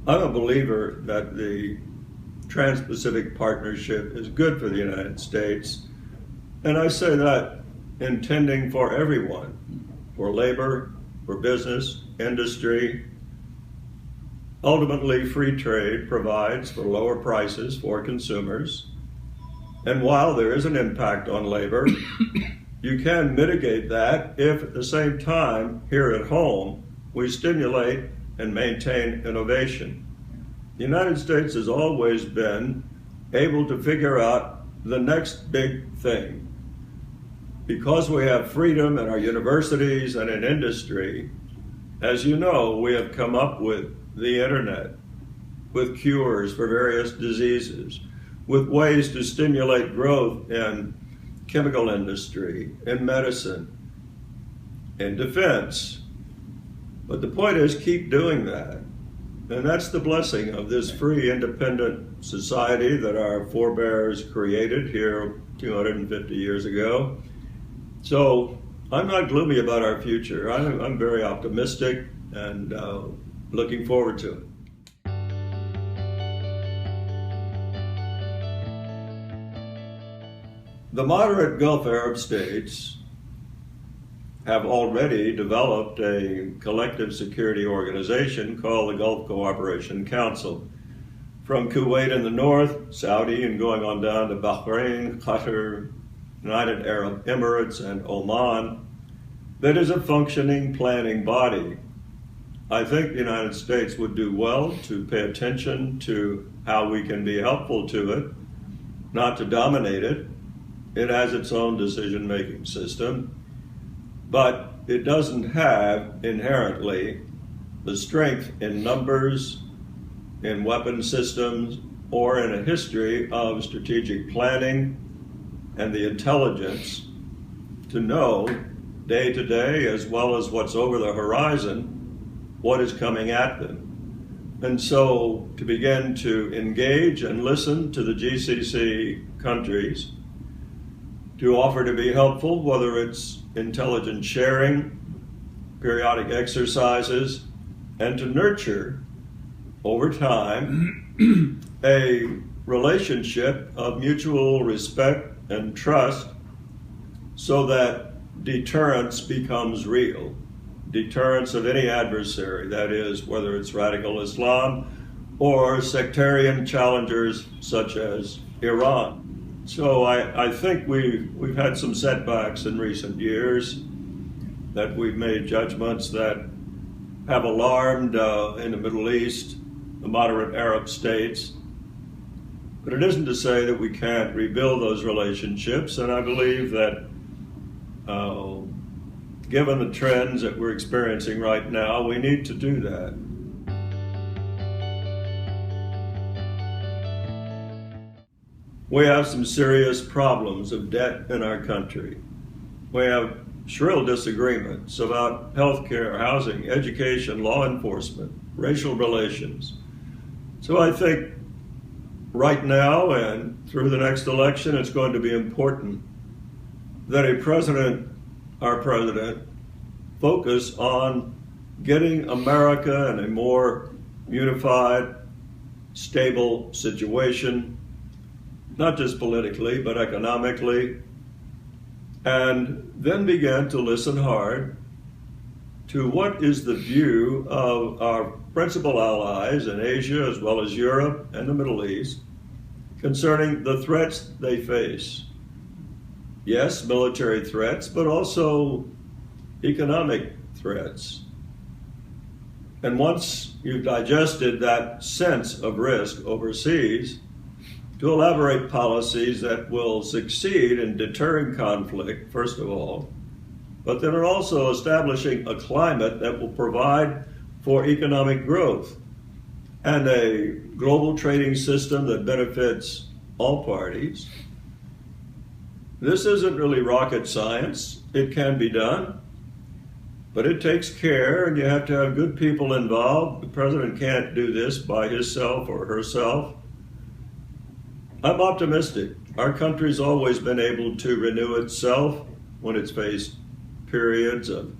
I'm a believer that the Trans-Pacific Partnership is good for the United States, and I say that intending for everyone, for labor, for business, industry. Ultimately, free trade provides for lower prices for consumers, and while there is an impact on labor, you can mitigate that if at the same time, here at home, we stimulate and maintain innovation. The United States has always been able to figure out the next big thing. Because we have freedom in our universities and in industry, as you know, we have come up with the internet, with cures for various diseases, with ways to stimulate growth in chemical industry, in medicine, in defense. But the point is, keep doing that. And that's the blessing of this free, independent society that our forebears created here 250 years ago. So I'm not gloomy about our future. I'm very optimistic and looking forward to it. The moderate Gulf Arab states have already developed a collective security organization called the Gulf Cooperation Council. From Kuwait in the north, Saudi, and going on down to Bahrain, Qatar, United Arab Emirates, and Oman, that is a functioning planning body. I think the United States would do well to pay attention to how we can be helpful to it, not to dominate it. It has its own decision-making system, but it doesn't have inherently the strength in numbers, in weapon systems, or in a history of strategic planning and the intelligence to know day to day, as well as what's over the horizon, what is coming at them. And so to begin to engage and listen to the GCC countries, to offer to be helpful, whether it's intelligence sharing, periodic exercises, and to nurture over time a relationship of mutual respect and trust so that deterrence becomes real. Deterrence of any adversary, that is, whether it's radical Islam or sectarian challengers such as Iran. So I think we've had some setbacks in recent years, that we've made judgments that have alarmed in the Middle East, the moderate Arab states. But it isn't to say that we can't rebuild those relationships, and I believe that given the trends that we're experiencing right now, we need to do that. We have some serious problems of debt in our country. We have shrill disagreements about healthcare, housing, education, law enforcement, racial relations. So I think right now and through the next election, it's going to be important that our president, focus on getting America in a more unified, stable situation, not just politically, but economically, and then begin to listen hard to what is the view of our principal allies in Asia, as well as Europe and the Middle East, concerning the threats they face. Yes, military threats, but also economic threats. And once you've digested that sense of risk overseas, to elaborate policies that will succeed in deterring conflict, first of all, but then also establishing a climate that will provide for economic growth and a global trading system that benefits all parties. This isn't really rocket science. It can be done, but it takes care, and you have to have good people involved. The president can't do this by himself or herself. I'm optimistic. Our country's always been able to renew itself when it's faced periods of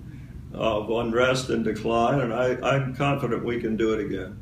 unrest and decline, and I'm confident we can do it again.